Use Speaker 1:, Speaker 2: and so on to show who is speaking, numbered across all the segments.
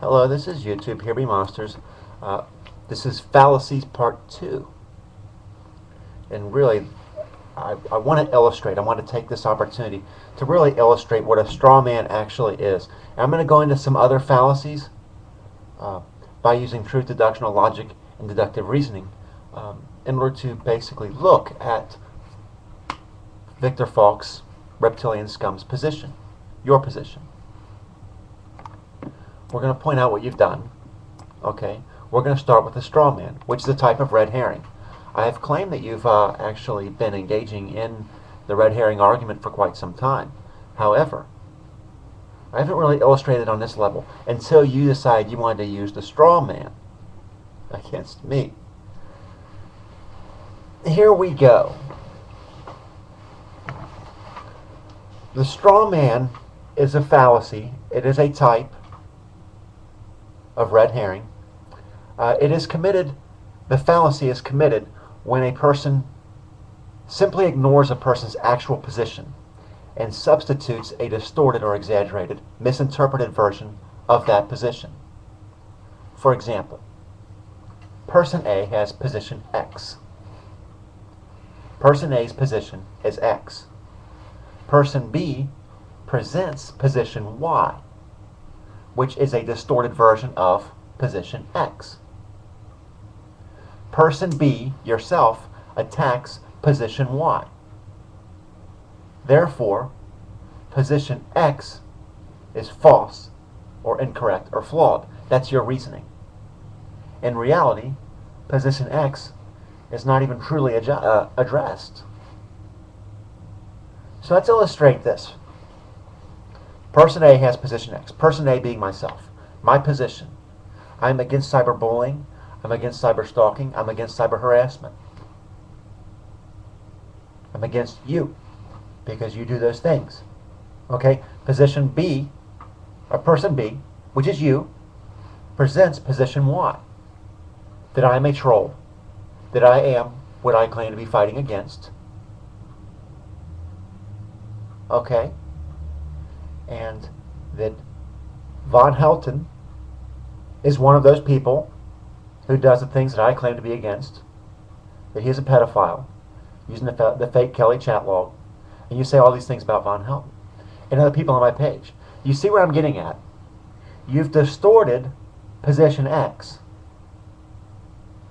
Speaker 1: Hello, this is YouTube. Here be monsters. This is Fallacies Part 2. And really, I want to illustrate, I want to take this opportunity to really illustrate what a straw man actually is. And I'm going to go into some other fallacies by using truth, deductional logic, and deductive reasoning in order to basically look at Victor Falk's reptilian scum's position, your position. We're going to point out what you've done. Okay, we're going to start with the straw man, which is a type of red herring. I have claimed that you've actually been engaging in the red herring argument for quite some time. However, I haven't really illustrated on this level until you decide you wanted to use the straw man against me. Here we go. The straw man is a fallacy. It is a type of red herring. The fallacy is committed when a person simply ignores a person's actual position and substitutes a distorted or exaggerated, misinterpreted version of that position. For example, person A has position X. Person A's position is X. Person B presents position Y, which is a distorted version of position X. Person B, yourself, attacks position Y. Therefore, position X is false or incorrect or flawed. That's your reasoning. In reality, position X is not even truly addressed. So let's illustrate this. Person A has position X. Person A being myself. My position. I'm against cyberbullying. I'm against cyberstalking. I'm against cyber harassment. I'm against you because you do those things. Okay? Position B, or person B, which is you, presents position Y. That I am a troll. That I am what I claim to be fighting against. Okay? And that Von Helton is one of those people who does the things that I claim to be against, that he is a pedophile, using the fake Kelly chat log, and you say all these things about Von Helton and other people on my page. You see where I'm getting at? You've distorted position X.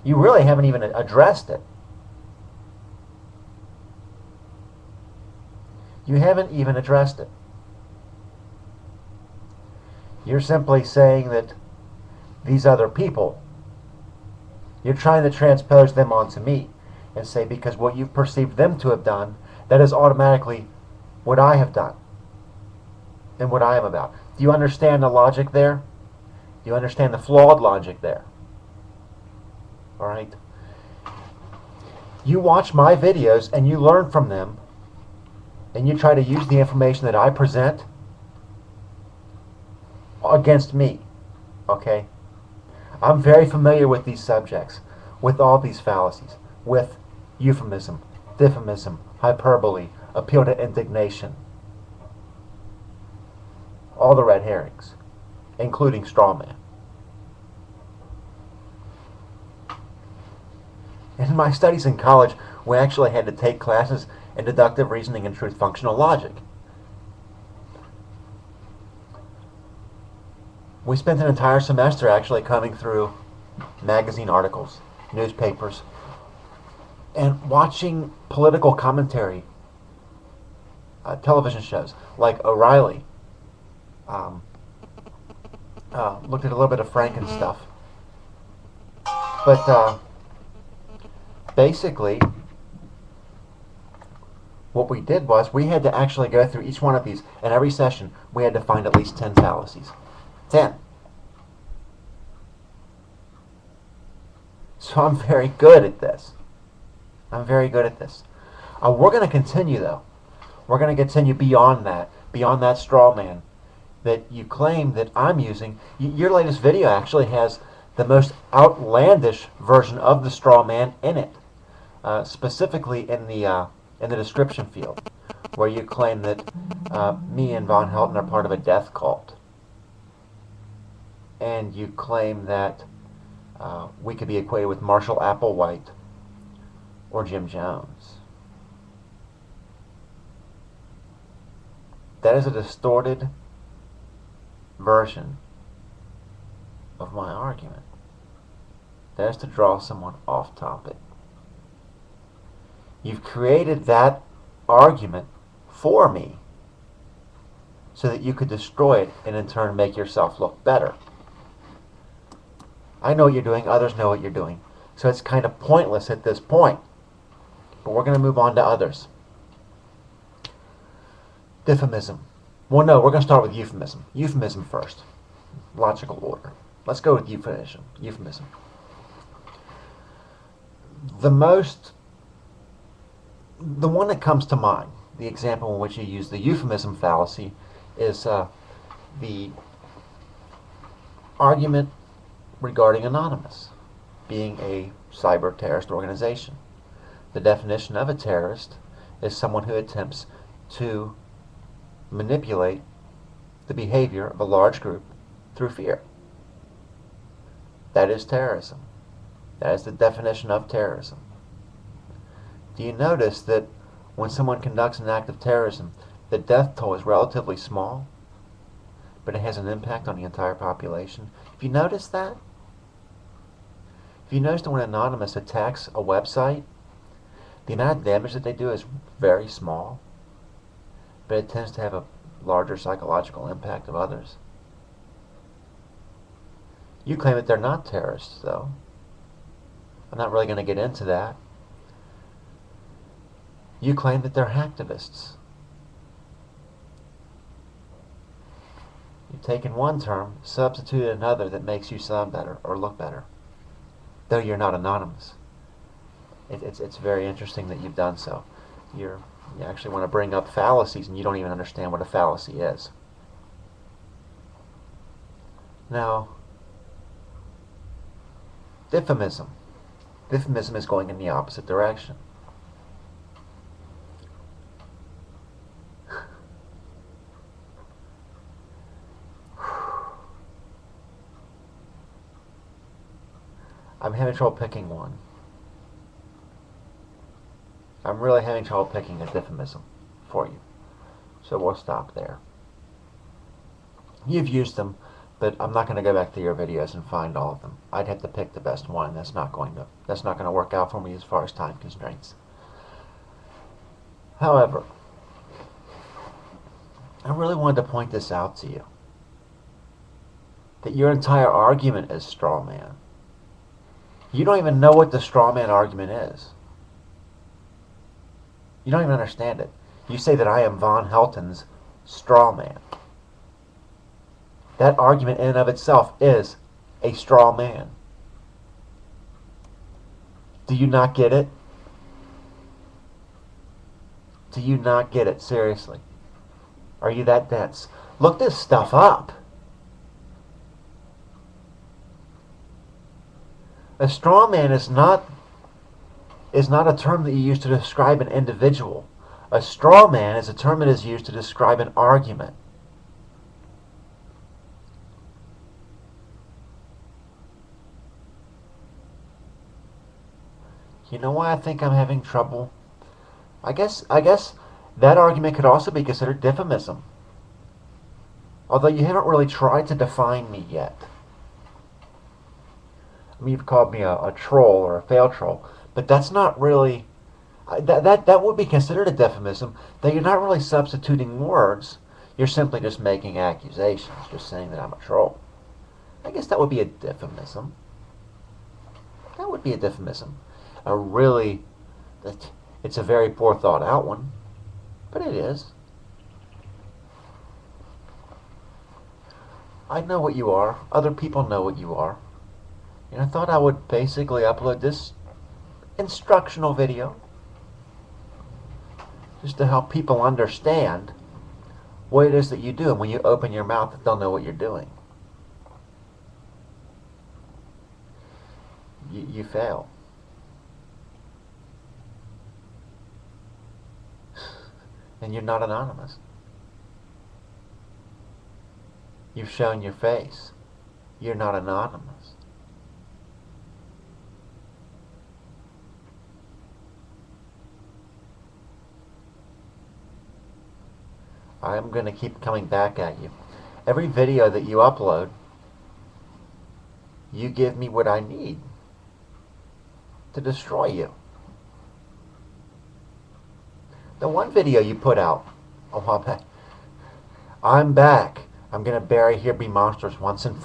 Speaker 1: You really haven't even addressed it. You haven't even addressed it. You're simply saying that these other people, you're trying to transpose them onto me and say because what you've perceived them to have done, that is automatically what I have done and what I am about. Do you understand the logic there? Do you understand the flawed logic there? All right? You watch my videos and you learn from them and you try to use the information that I present against me. Okay? I'm very familiar with these subjects, with all these fallacies, with euphemism, diffamism, hyperbole, appeal to indignation, all the red herrings, including straw man. In my studies in college, we actually had to take classes in deductive reasoning and truth functional logic. We spent an entire semester actually coming through magazine articles, newspapers, and watching political commentary, television shows like O'Reilly. Looked at a little bit of Franken stuff. But basically, what we did was we had to actually go through each one of these. In every session, we had to find at least 10 fallacies. 10. So I'm very good at this. I'm very good at this. We're going to continue, though. We're going to continue beyond that straw man that you claim that I'm using. Your latest video actually has the most outlandish version of the straw man in it, specifically in the description field, where you claim that me and Von Helton are part of a death cult. and you claim that we could be equated with Marshall Applewhite or Jim Jones. That is a distorted version of my argument. That is to draw someone off topic. You've created that argument for me so that you could destroy it and in turn make yourself look better. I know what you're doing, others know what you're doing. So it's kind of pointless at this point. But we're going to move on to others. Diffamism. Well, no, we're going to start with euphemism. Euphemism first. Logical order. Let's go with euphemism. The one that comes to mind, the example in which you use the euphemism fallacy, is the argument regarding Anonymous being a cyber terrorist organization. The definition of a terrorist is someone who attempts to manipulate the behavior of a large group through fear. That is terrorism. That is the definition of terrorism. Do you notice that when someone conducts an act of terrorism, the death toll is relatively small, but it has an impact on the entire population? Have you noticed that? Have you noticed that when Anonymous attacks a website, the amount of damage that they do is very small, but it tends to have a larger psychological impact of others? You claim that they're not terrorists, though. I'm not really going to get into that. You claim that they're hacktivists. You've taken one term, substituted another that makes you sound better or look better, though you're not anonymous. It's very interesting that you've done so. You actually want to bring up fallacies, and you don't even understand what a fallacy is. Now, diffamism. Diffamism is going in the opposite direction. I'm having trouble picking one. I'm really having trouble picking a diffamism for you. So we'll stop there. You've used them, but I'm not going to go back to your videos and find all of them. I'd have to pick the best one. That's not going to work out for me as far as time constraints. However, I really wanted to point this out to you. That your entire argument is straw man. You don't even know what the straw man argument is. You don't even understand it. You say that I am Von Helton's straw man. That argument in and of itself is a straw man. Do you not get it? Do you not get it? Seriously. Are you that dense? Look this stuff up. A straw man is not a term that you use to describe an individual. A straw man is a term that is used to describe an argument. You know why I think I'm having trouble? I guess that argument could also be considered diffamism. Although you haven't really tried to define me yet. I mean, you've called me a troll or a fail troll, but that's not really... That would be considered a diffamism, though you're not really substituting words. You're simply just making accusations, just saying that I'm a troll. I guess that would be a diffamism. That would be a diffamism. It's a very poor thought out one, but it is. I know what you are. Other people know what you are. And I thought I would basically upload this instructional video just to help people understand what it is that you do. And when you open your mouth, they'll know what you're doing. You fail. And you're not anonymous. You've shown your face. You're not anonymous. I'm going to keep coming back at you. Every video that you upload, you give me what I need to destroy you. The one video you put out a while back, I'm back. I'm going to bury Here Be Monsters once and for